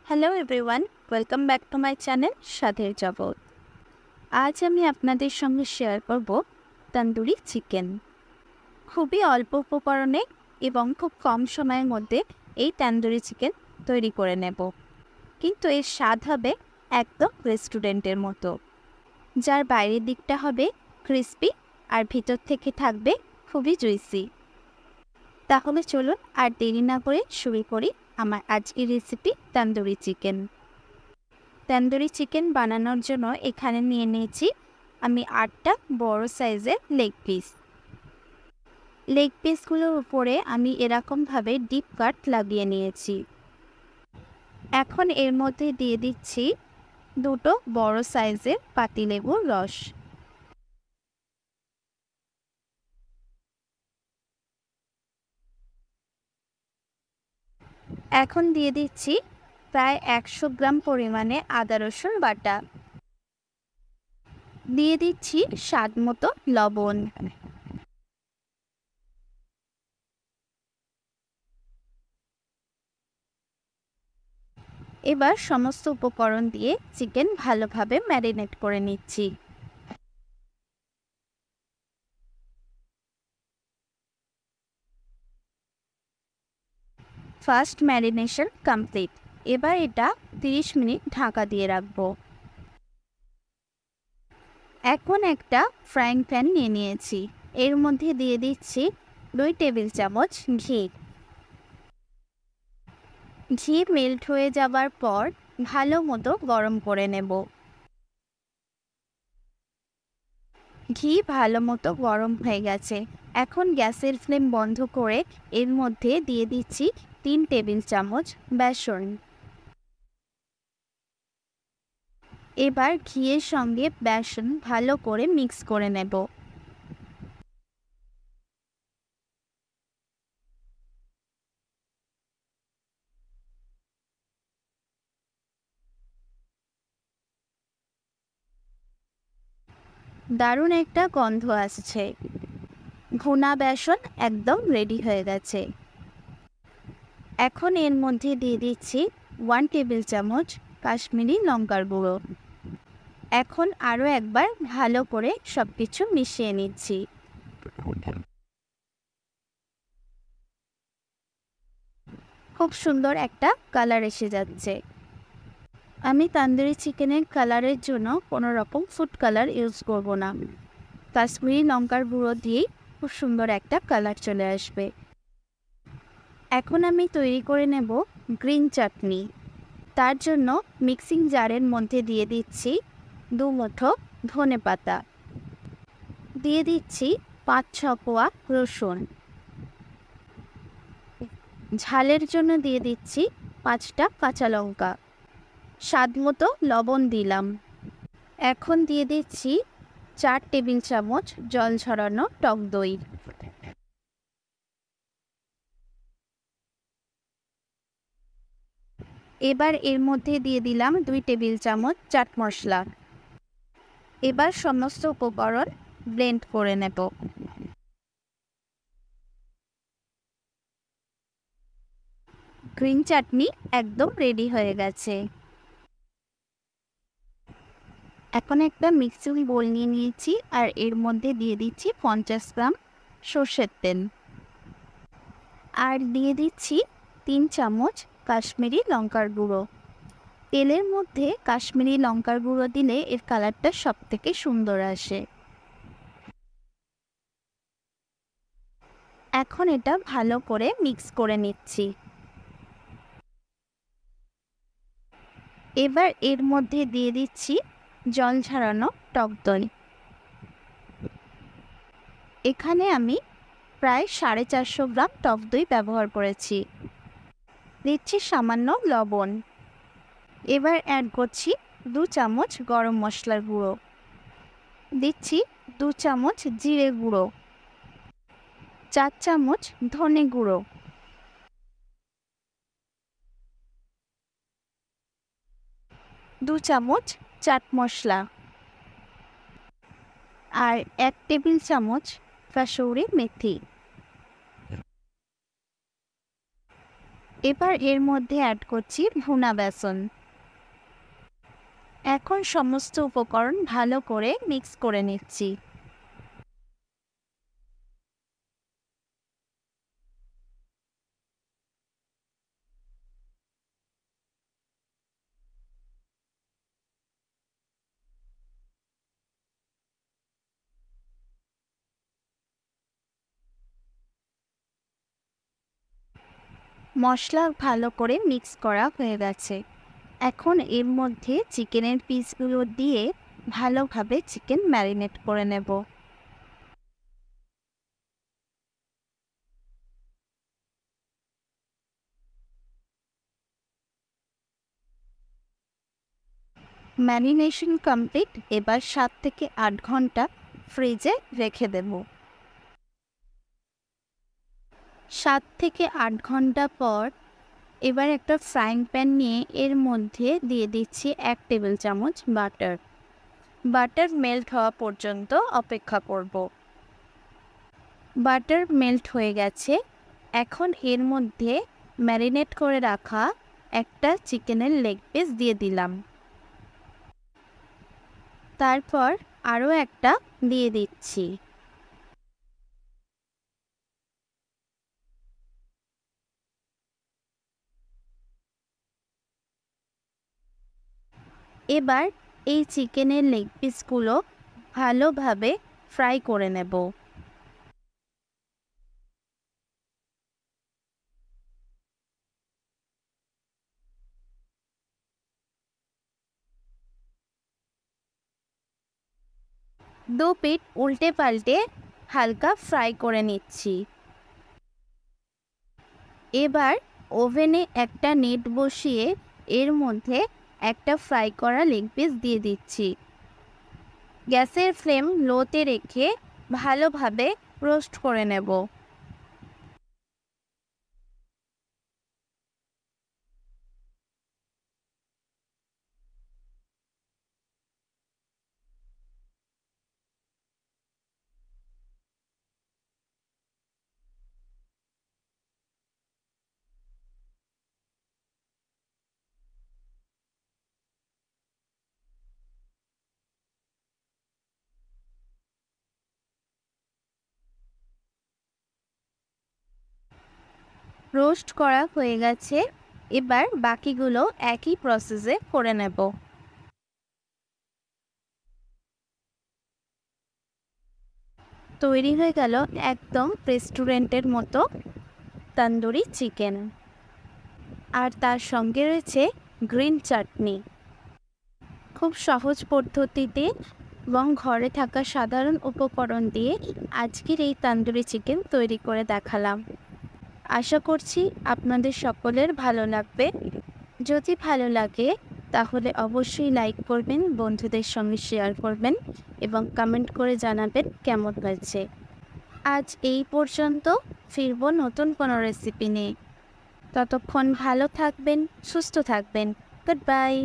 Hello everyone, welcome back to my channel স্বাদের জগৎ। আজ আমি আপনাদের সঙ্গে শেয়ার করব তন্দুরি চিকেন। খুবই অল্প উপকরণে এবং খুব কম সময়ের মধ্যে এই তন্দুরি চিকেন তৈরি করে নেব, কিন্তু এর স্বাদ হবে একদম রেস্টুরেন্টের মতো, যার বাইরের দিকটা হবে ক্রিস্পি আর ভিতর থেকে থাকবে খুবই জুইসি। তাহলে চলুন আর দেরি না করে শুরু করি আমার আজকের recipe tandoori chicken. Tandoori chicken বানানোর জন্য এখানে নিয়ে নিয়েছি আমি 8টা বড় সাইজের লেগ পিস। লেগ পিসগুলোর উপরে আমি এরকমভাবে ডিপ কাট লাগিয়ে নিয়েছি। এখন এর মধ্যে দিয়ে দিচ্ছি 2টো বড় সাইজের পাতিলেবুর রস। এখন দিয়ে দিচ্ছি প্রায় 100 গ্রাম পরিমাণে আদা রসুন বাটা। দিয়ে দিচ্ছি স্বাদ মতো লবণ। এবার সমস্ত উপকরণ দিয়ে চিকেন ভালোভাবে ম্যারিনেট করে নিচ্ছি। First marination complete. এবার এটা 30 মিনিট ঢাকা দিয়ে রাখবো। এখন একটা ফ্রাইং প্যান নিয়ে নিয়েছি, এর মধ্যে দিয়ে দিচ্ছি 2 টেবিল চামচ ঘি। ঘি মেল্ট হয়ে যাবার পর ভালো মতো গরম করে নেব। ঘি ভালো মতো গরম হয়ে গেছে। এখন গ্যাসের ফ্লেম বন্ধ করে এর মধ্যে দিয়ে দিচ্ছি 3 টেবিল চামচ বেসন। এবার ঘিয়ের সঙ্গে বেসন ভালো করে মিক্স করে নেব। দারুণ একটা গন্ধ আসছে। ভুনা বেসন একদম রেডি হয়ে গেছে। এখন এর মধ্যে দিয়ে দিচ্ছি 1 টেবিল চামচ কাশ্মীরি লঙ্কার গুঁড়ো। এখন আরও একবার ভালো করে সব কিছু মিশিয়ে নিচ্ছি। খুব সুন্দর একটা কালার এসে যাচ্ছে। আমি তান্দুরি চিকেনের কালারের জন্য কোনো রকম ফুড কালার ইউজ করব না। কাশ্মীরি লঙ্কার গুঁড়ো দিয়েই খুব সুন্দর একটা কালার চলে আসবে। এখন আমি তৈরি করে নেব গ্রিন চাটনি। তার জন্য মিক্সিং জারের মধ্যে দিয়ে দিচ্ছি 2 মুঠো ধনেপাতা, দিয়ে দিচ্ছি 5-6 কোয়া রসুন, ঝালের জন্য দিয়ে দিচ্ছি 5টা কাঁচা লঙ্কা, স্বাদ মতো লবণ দিলাম। এখন দিয়ে দিচ্ছি 4 টেবিল চামচ জল ঝরানো টক দই। এবার এর মধ্যে দিয়ে দিলাম 2 টেবিল চামচ চাট মশলা। এবার সমস্ত উপকরণ ব্লেন্ড করে নেব। গ্রিন চাটনি একদম রেডি হয়ে গেছে। এখন একটা মিক্সিং বোল নিয়ে নিয়েছি আর এর মধ্যে দিয়ে দিচ্ছি 50 গ্রাম সর্ষের তেল, আর দিয়ে দিচ্ছি 3 চামচ কাশ্মীরি লঙ্কার গুঁড়ো। তেলের মধ্যে কাশ্মীরি লঙ্কার গুঁড়ো দিলে এর কালারটা সবথেকে সুন্দর আসে। এখন এটা ভালো করে মিক্স করে নিচ্ছি। এবার এর মধ্যে দিয়ে দিচ্ছি জল ঝরানো টক দই। এখানে আমি প্রায় 450 গ্রাম টক দই ব্যবহার করেছি। দিচ্ছি সামান্য লবণ। এবার অ্যাড করছি 2 চামচ গরম মশলার গুঁড়ো, দিচ্ছি 2 চামচ জিরে গুঁড়ো, 4 চামচ ধনে গুঁড়ো, 2 চামচ চাট মশলা, আর 1 টেবিল চামচ কাসুরি মেথি। এবার এর মধ্যে অ্যাড করছি ভুনা বেসন। এখন সমস্ত উপকরণ ভালো করে মিক্স করে নিচ্ছি। মশলা ভালো করে মিক্স করা হয়ে গেছে। এখন এর মধ্যে চিকেনের পিসগুলো দিয়ে ভালোভাবে চিকেন ম্যারিনেট করে নেব। Marination complete. এবার 7 থেকে 8 ঘন্টা ফ্রিজে রেখে দেব। 7 থেকে 8 ঘন্টা পর এবার একটা ফ্রাইং প্যান নিয়ে এর মধ্যে দিয়ে দিচ্ছি 1 টেবিল চামচ বাটার। বাটার মেল্ট হওয়া পর্যন্ত অপেক্ষা করব। বাটার মেল্ট হয়ে গেছে। এখন এর মধ্যে ম্যারিনেট করে রাখা একটা চিকেনের লেগ পিস দিয়ে দিলাম। তারপর আরও একটা দিয়ে দিচ্ছি। এবার এই চিকেনের লেগ পিসগুলো ভালোভাবে ফ্রাই করে নেব। দু পিঠ উল্টে পাল্টে হালকা ফ্রাই করে নিচ্ছি। এবার ওভেনে একটা নেট বসিয়ে এর মধ্যে একটা ফ্রাই করা লেগ পিস দিয়ে দিচ্ছি। গ্যাসের ফ্লেম লোতে রেখে ভালোভাবে রোস্ট করে নেব। রোস্ট করা হয়ে গেছে। এবার বাকিগুলো একই প্রসেসে করে নেব। তৈরি হয়ে গেল একদম রেস্টুরেন্টের মতো তন্দুরি চিকেন। আর তার সঙ্গে রয়েছে গ্রিন চাটনি। খুব সহজ পদ্ধতিতে এবং ঘরে থাকা সাধারণ উপকরণ দিয়ে আজকের এই তন্দুরি চিকেন তৈরি করে দেখালাম। আশা করছি আপনাদের সকলের ভালো লাগবে। যদি ভালো লাগে তাহলে অবশ্যই লাইক করবেন, বন্ধুদের সঙ্গে শেয়ার করবেন এবং কমেন্ট করে জানাবেন কেমন হয়েছে। আজ এই পর্যন্ত, ফিরব নতুন কোনো রেসিপি নিয়ে। ততক্ষণ ভালো থাকবেন, সুস্থ থাকবেন। Good bye.